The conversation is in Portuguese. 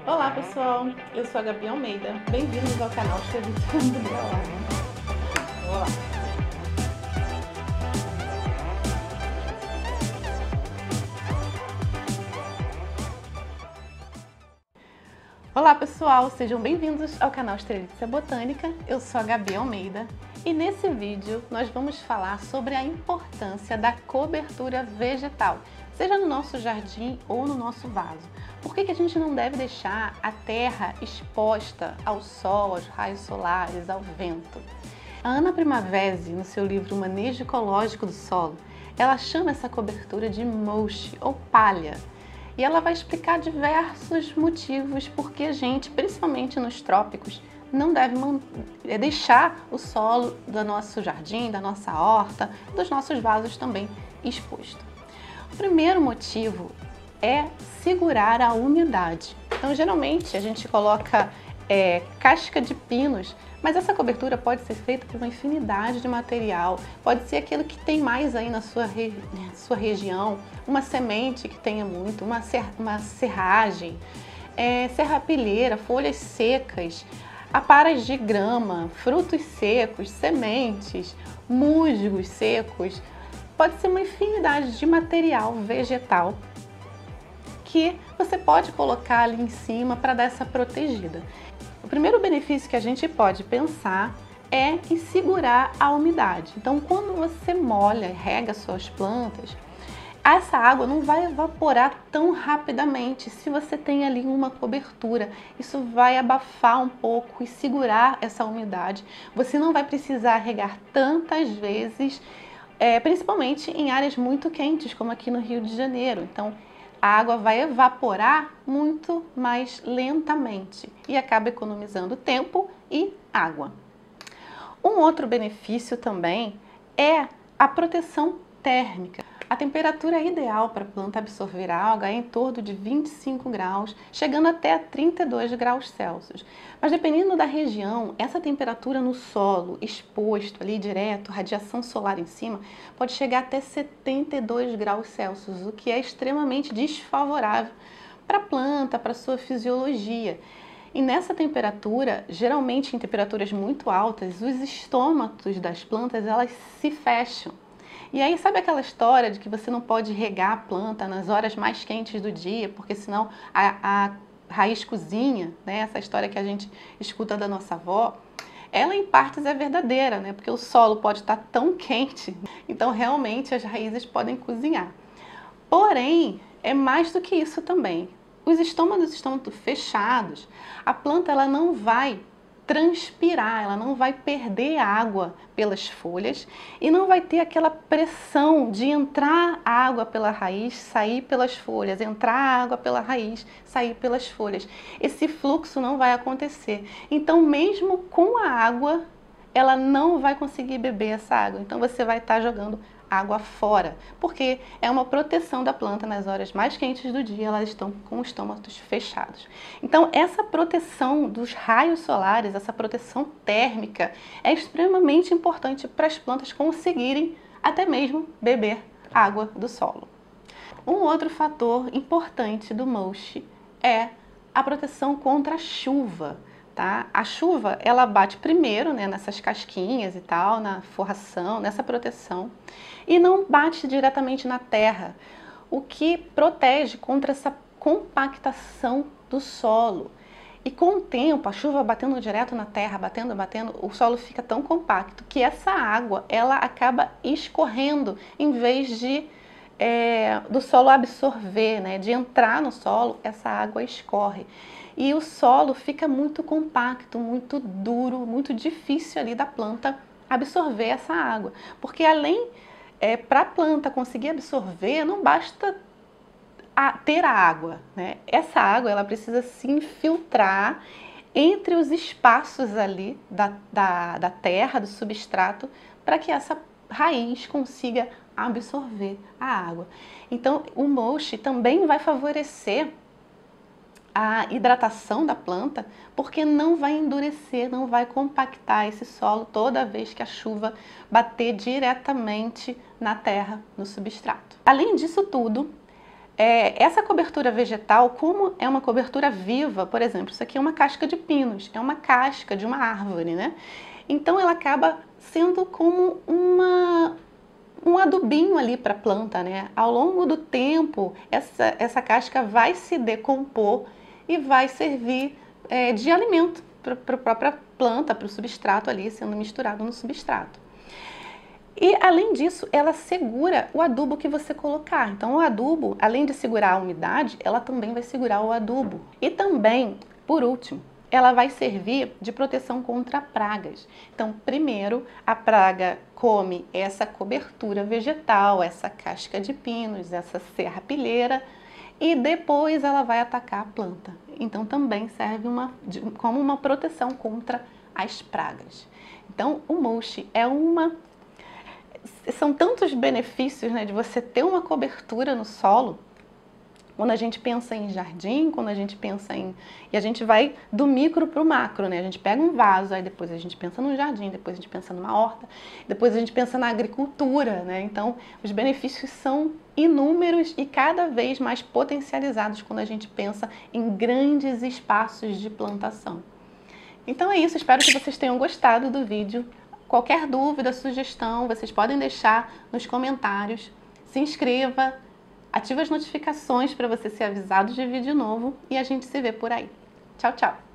Olá pessoal, eu sou a Gabi Almeida, bem-vindos ao canal Escrevitando Online. Olá! Olá pessoal, sejam bem-vindos ao canal Estrelitzia Botânica, eu sou a Gabi Almeida e nesse vídeo nós vamos falar sobre a importância da cobertura vegetal, seja no nosso jardim ou no nosso vaso. Por que a gente não deve deixar a terra exposta ao sol, aos raios solares, ao vento? A Ana Primavesi, no seu livro Manejo Ecológico do Solo, ela chama essa cobertura de mulch ou palha. E ela vai explicar diversos motivos porque a gente, principalmente nos trópicos, não deve deixar o solo do nosso jardim, da nossa horta, dos nossos vasos também exposto. O primeiro motivo é segurar a umidade. Então, geralmente, a gente coloca casca de pinos, mas essa cobertura pode ser feita por uma infinidade de material, pode ser aquilo que tem mais aí na sua região, uma semente que tenha muito, uma serragem, serrapilheira, folhas secas, aparas de grama, frutos secos, sementes, musgos secos, pode ser uma infinidade de material vegetal que você pode colocar ali em cima para dar essa protegida. O primeiro benefício que a gente pode pensar é em segurar a umidade. Então, quando você molha e rega suas plantas, essa água não vai evaporar tão rapidamente se você tem ali uma cobertura. Isso vai abafar um pouco e segurar essa umidade. Você não vai precisar regar tantas vezes, principalmente em áreas muito quentes, como aqui no Rio de Janeiro. Então, a água vai evaporar muito mais lentamente e acaba economizando tempo e água. Um outro benefício também é a proteção térmica. A temperatura ideal para a planta absorver água é em torno de 25 graus, chegando até a 32 graus Celsius. Mas dependendo da região, essa temperatura no solo, exposto ali direto, radiação solar em cima, pode chegar até 72 graus Celsius, o que é extremamente desfavorável para a planta, para a sua fisiologia. E nessa temperatura, geralmente em temperaturas muito altas, os estômatos das plantas elas se fecham. E aí, sabe aquela história de que você não pode regar a planta nas horas mais quentes do dia, porque senão a raiz cozinha, né? Essa história que a gente escuta da nossa avó, ela em partes é verdadeira, né? Porque o solo pode estar tão quente, então realmente as raízes podem cozinhar. Porém, é mais do que isso também. Os estômatos estão fechados, a planta ela não vai transpirar, ela não vai perder água pelas folhas e não vai ter aquela pressão de entrar água pela raiz, sair pelas folhas, entrar água pela raiz, sair pelas folhas. Esse fluxo não vai acontecer. Então, mesmo com a água, ela não vai conseguir beber essa água. Então, você vai estar jogando água fora, porque é uma proteção da planta nas horas mais quentes do dia, elas estão com os estômatos fechados. Então, essa proteção dos raios solares, essa proteção térmica é extremamente importante para as plantas conseguirem até mesmo beber água do solo. Um outro fator importante do mulch é a proteção contra a chuva. Tá? A chuva, ela bate primeiro, né, nessas casquinhas e tal, na forração, nessa proteção, e não bate diretamente na terra, o que protege contra essa compactação do solo. E com o tempo, a chuva batendo direto na terra, batendo, o solo fica tão compacto que essa água, ela acaba escorrendo em vez de do solo absorver, né, de entrar no solo, essa água escorre. E o solo fica muito compacto, muito duro, muito difícil ali da planta absorver essa água. Porque além, para a planta conseguir absorver, não basta ter a água, né? Essa água ela precisa se infiltrar entre os espaços ali da terra, do substrato, para que essa raiz consiga absorver a água. Então, o mulch também vai favorecer a hidratação da planta, porque não vai endurecer, não vai compactar esse solo toda vez que a chuva bater diretamente na terra, no substrato. Além disso tudo, Essa cobertura vegetal, como é uma cobertura viva, por exemplo, isso aqui é uma casca de pinos, é uma casca de uma árvore, né? Então ela acaba sendo como um adubinho ali para a planta, né? Ao longo do tempo, essa casca vai se decompor e vai servir de alimento para a própria planta, para o substrato ali, sendo misturado no substrato. E, além disso, ela segura o adubo que você colocar. Então, o adubo, além de segurar a umidade, ela também vai segurar o adubo. E também, por último, ela vai servir de proteção contra pragas. Então, primeiro, a praga come essa cobertura vegetal, essa casca de pinos, essa serrapilheira, e depois ela vai atacar a planta. Então, também serve como uma proteção contra as pragas. Então, o mulch são tantos benefícios, né, de você ter uma cobertura no solo. Quando a gente pensa em jardim, quando a gente pensa e a gente vai do micro para o macro, né? A gente pega um vaso, aí depois a gente pensa no jardim, depois a gente pensa numa horta, depois a gente pensa na agricultura, né? Então, os benefícios são inúmeros e cada vez mais potencializados quando a gente pensa em grandes espaços de plantação. Então é isso, espero que vocês tenham gostado do vídeo. Qualquer dúvida, sugestão, vocês podem deixar nos comentários. Se inscreva, ative as notificações para você ser avisado de vídeo novo e a gente se vê por aí. Tchau, tchau!